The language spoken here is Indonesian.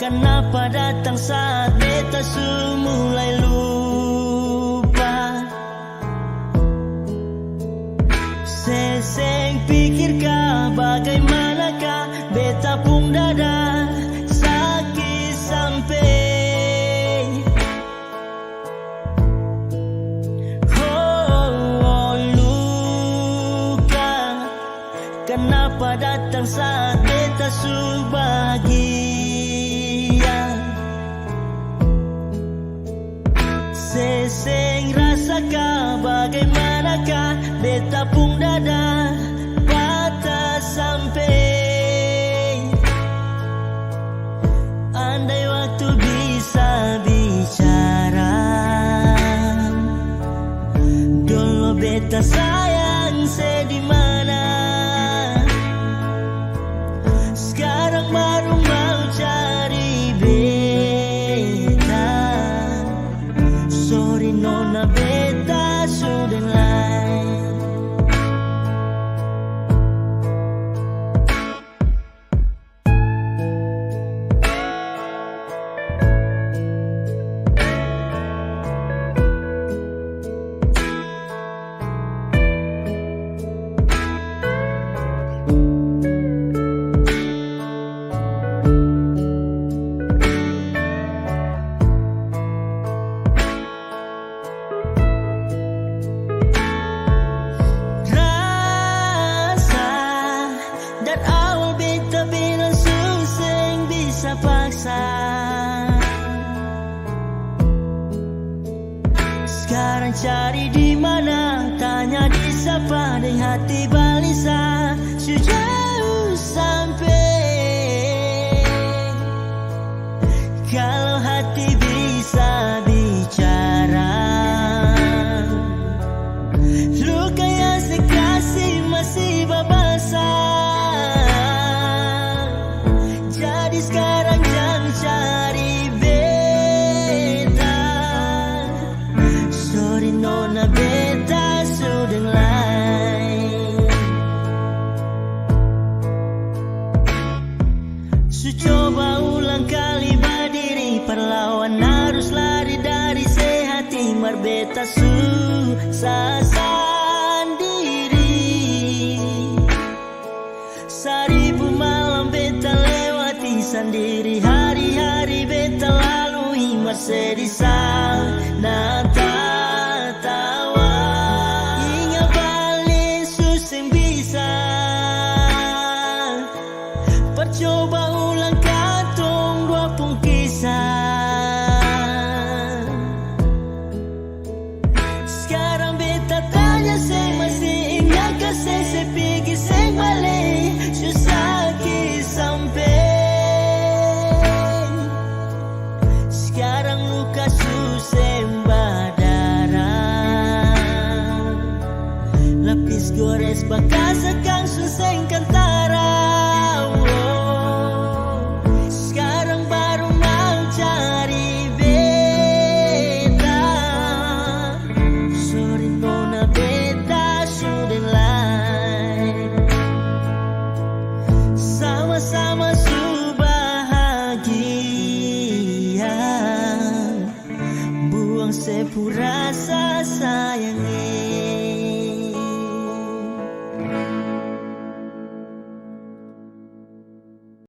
Kenapa datang saat beta mulai lupa? Seseng pikirkah bagaimanakah beta pun dada sakit sampai luka. Kenapa datang saat beta bahagia? Seseng rasakah bagaimanakah beta pun dada patah sampai. Andai waktu bisa bicara, dulu beta sayang di mana. Sekarang baru mau cari beta. Sorry nona, beta sudah lain. Sekarang cari di mana, tanya di siapa, di hati balisa sejauh sampai. Kalau hati bisa bicara, luka yang sekasih masih babasa. Jadi sekarang jangan cari beta. Sorry nona, beta sudah lain. Coba ulang kali berdiri, perlawan harus lari dari sehati. Marbeta susah sendiri. Seribu malam beta lewati sendiri, hari-hari beta lalui bersedih sana tawa. Ingat balik suseng bisa, percoba ulang katong dua pun kisah. Sekarang beta tanya seng masih ingat kasih sepikir seng balik susah sampai. Sekarang luka suseng berdarah, lapis gores bekas akang suseng kantara. Sekarang baru mau cari beta. Sorry nona, beta sudah lain. Sama-sama bahagia, buang sepura rasa.